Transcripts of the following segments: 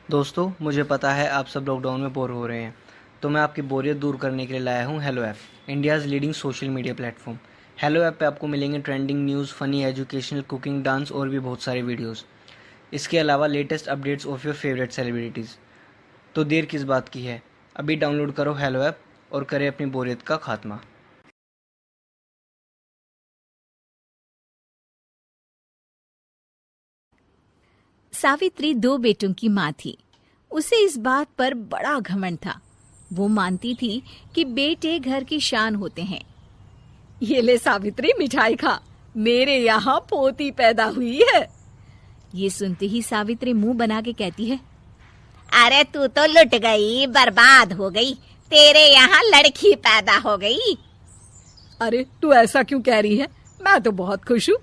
दोस्तों, मुझे पता है आप सब लॉकडाउन में बोर हो रहे हैं, तो मैं आपकी बोरियत दूर करने के लिए लाया हूँ hello app, India's leading social media platform. Hello app पे आपको मिलेंगे trending news, funny, educational, cooking, dance और भी बहुत सारे वीडियोस। इसके अलावा latest updates of your favourite celebrities. तो देर किस बात की है, अभी डाउनलोड करो हेलो ऐप और करें अपनी बोरियत का खात्मा। सावित्री 2 बेटों की माँ थी। उसे इस बात पर बड़ा घमंड था। वो मानती थी कि बेटे घर की शान होते हैं। ये ले सावित्री, मिठाई खा, मेरे यहाँ पोती पैदा हुई है। ये सुनते ही सावित्री मुंह बना के कहती है, अरे तू तो लुट गई, बर्बाद हो गई, तेरे यहाँ लड़की पैदा हो गई। अरे तू ऐसा क्यों कह रही है? मैं तो बहुत खुश हूँ।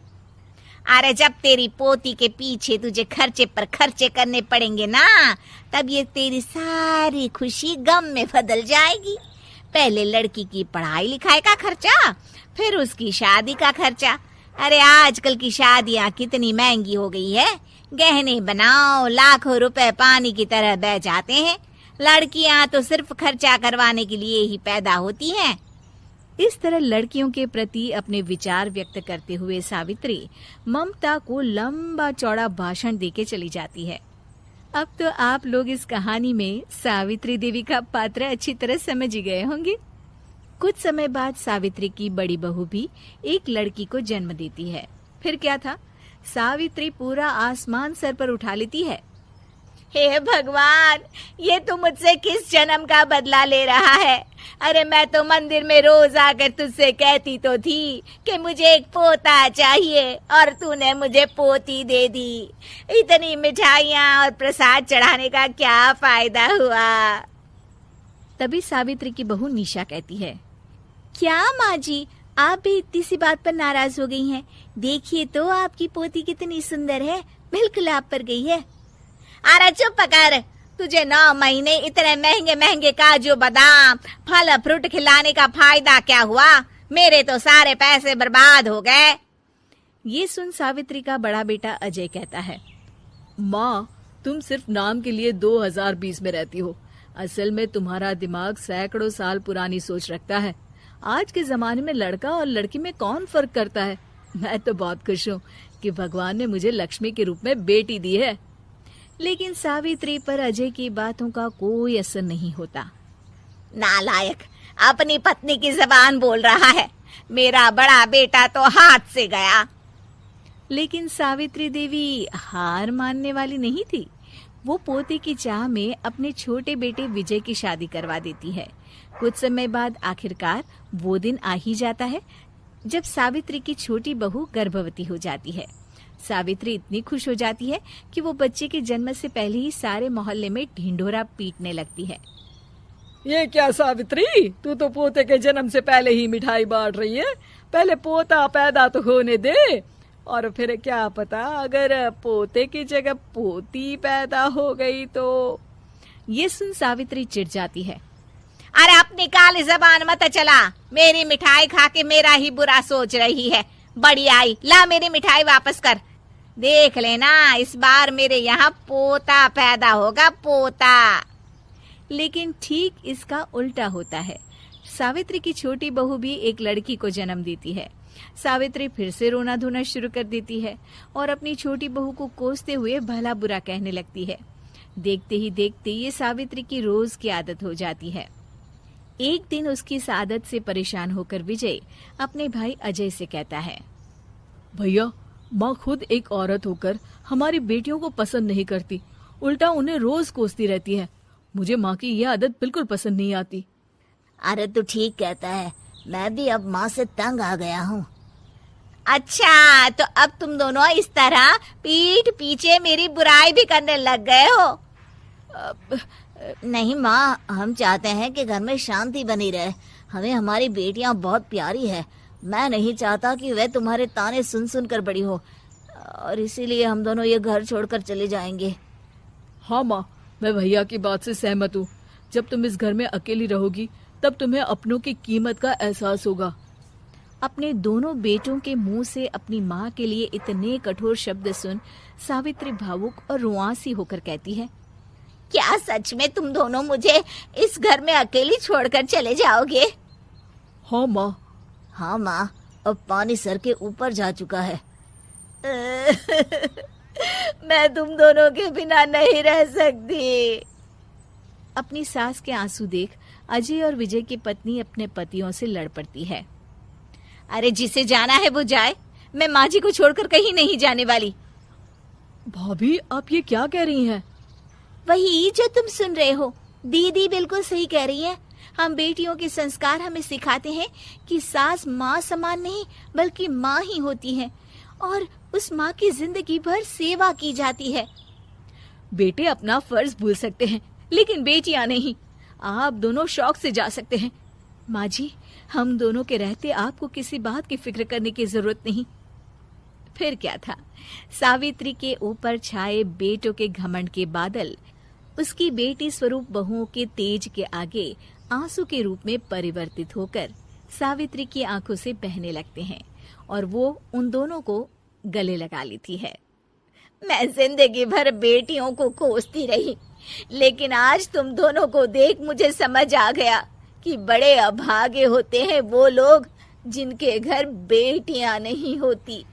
अरे जब तेरी पोती के पीछे तुझे खर्चे पर खर्चे करने पड़ेंगे ना, तब ये तेरी सारी खुशी गम में बदल जाएगी। पहले लड़की की पढ़ाई लिखाई का खर्चा, फिर उसकी शादी का खर्चा। अरे आजकल की शादियाँ कितनी महंगी हो गई है। गहने बनाओ, लाखों रुपए पानी की तरह बह जाते हैं। लड़कियाँ तो सिर्फ खर्चा करवाने के लिए ही पैदा होती हैं। इस तरह लड़कियों के प्रति अपने विचार व्यक्त करते हुए सावित्री ममता को लंबा चौड़ा भाषण देके चली जाती है। अब तो आप लोग इस कहानी में सावित्री देवी का पात्र अच्छी तरह समझ ही गए होंगे। कुछ समय बाद सावित्री की बड़ी बहू भी एक लड़की को जन्म देती है। फिर क्या था, सावित्री पूरा आसमान सर पर उठा लेती है। हे भगवान, ये तू मुझसे किस जन्म का बदला ले रहा है? अरे मैं तो मंदिर में रोज आकर तुझसे कहती तो थी कि मुझे एक पोता चाहिए, और तूने मुझे पोती दे दी। इतनी मिठाइयाँ और प्रसाद चढ़ाने का क्या फायदा हुआ? तभी सावित्री की बहू निशा कहती है, क्या माँ जी, आप भी इतनी सी बात पर नाराज हो गई हैं? देखिए तो आपकी पोती कितनी सुंदर है, बिल्कुल आप पर गई है। अरे चुप कर, तुझे 9 महीने इतने महंगे महंगे काजू बादाम फल फ्रूट खिलाने का फायदा क्या हुआ? मेरे तो सारे पैसे बर्बाद हो गए। ये सुन सावित्री का बड़ा बेटा अजय कहता है, माँ, तुम सिर्फ नाम के लिए 2020 में रहती हो। असल में तुम्हारा दिमाग सैकड़ों साल पुरानी सोच रखता है। आज के जमाने में लड़का और लड़की में कौन फर्क करता है? मैं तो बहुत खुश हूँ कि भगवान ने मुझे लक्ष्मी के रूप में बेटी दी है। लेकिन सावित्री पर अजय की बातों का कोई असर नहीं होता। नालायक, अपनी पत्नी की जबान बोल रहा है। मेरा बड़ा बेटा तो हाथ से गया। लेकिन सावित्री देवी हार मानने वाली नहीं थी। वो पोते की चाह में अपने छोटे बेटे विजय की शादी करवा देती है। कुछ समय बाद आखिरकार वो दिन आ ही जाता है जब सावित्री की छोटी बहू गर्भवती हो जाती है। सावित्री इतनी खुश हो जाती है कि वो बच्चे के जन्म से पहले ही सारे मोहल्ले में ढिंढोरा पीटने लगती है। ये क्या सावित्री, तू तो पोते के जन्म से पहले ही मिठाई बांट रही है। पहले पोता पैदा तो होने दे, और फिर क्या पता अगर पोते की जगह पोती पैदा हो गई तो। ये सुन सावित्री चिढ़ जाती है। अरे अपनी काली जबान मत चला, मेरी मिठाई खा के मेरा ही बुरा सोच रही है। बड़ी आई, ला मेरी मिठाई वापस कर। देख लेना, इस बार मेरे यहाँ पोता पैदा होगा, पोता। लेकिन ठीक इसका उल्टा होता है। सावित्री की छोटी बहू भी एक लड़की को जन्म देती है। सावित्री फिर से रोना धोना शुरू कर देती है और अपनी छोटी बहू को कोसते हुए भला बुरा कहने लगती है। देखते ही देखते ये सावित्री की रोज की आदत हो जाती है। एक दिन उसकी इस आदत से परेशान होकर विजय अपने भाई अजय से कहता है, भैया, माँ खुद एक औरत होकर हमारी बेटियों को पसंद नहीं करती, उल्टा उन्हें रोज कोसती रहती है। मुझे माँ की यह आदत बिल्कुल पसंद नहीं आती। अरे तू ठीक कहता है, मैं भी अब माँ से तंग आ गया हूँ। अच्छा, तो अब तुम दोनों इस तरह पीठ पीछे मेरी बुराई भी करने लग गए हो? नहीं माँ, हम चाहते हैं कि घर में शांति बनी रहे। हमें हमारी बेटियाँ बहुत प्यारी है। मैं नहीं चाहता कि वे तुम्हारे ताने सुन सुन कर बड़ी हो, और इसीलिए हम दोनों ये घर छोड़कर चले जाएंगे। हाँ माँ, मैं भैया की बात से सहमत हूँ। जब तुम इस घर में अकेली रहोगी तब तुम्हें अपनों की कीमत का एहसास होगा। अपने दोनों बेटों के मुंह से अपनी माँ के लिए इतने कठोर शब्द सुन सावित्री भावुक और रुआंसी होकर कहती है, क्या सच में तुम दोनों मुझे इस घर में अकेली छोड़कर चले जाओगे? हाँ माँ। हाँ माँ, अब पानी सर के ऊपर जा चुका है। मैं तुम दोनों के बिना नहीं रह सकती। अपनी सास के आंसू देख अजय और विजय की पत्नी अपने पतियों से लड़ पड़ती है। अरे जिसे जाना है वो जाए, मैं माँ जी को छोड़कर कहीं नहीं जाने वाली। भाभी आप ये क्या कह रही हैं? वही जो तुम सुन रहे हो, दीदी बिल्कुल सही कह रही है। हम बेटियों के संस्कार हमें सिखाते हैं कि सास माँ समान नहीं बल्कि माँ ही होती है और उस माँ की जिंदगी भर सेवा की जाती है। बेटे अपना फर्ज भूल सकते हैं लेकिन बेटियां नहीं। आप दोनों शौक से जा सकते हैं। माँ जी, हम दोनों के रहते आपको किसी बात की फिक्र करने की जरूरत नहीं। फिर क्या था, सावित्री के ऊपर छाए बेटों के घमंड के बादल उसकी बेटी स्वरूप बहुओं के तेज के आगे आंसू के रूप में परिवर्तित होकर सावित्री की आंखों से बहने लगते हैं और वो उन दोनों को गले लगा लेती है। मैं जिंदगी भर बेटियों को कोसती रही, लेकिन आज तुम दोनों को देख मुझे समझ आ गया कि बड़े अभागे होते हैं वो लोग जिनके घर बेटियां नहीं होती।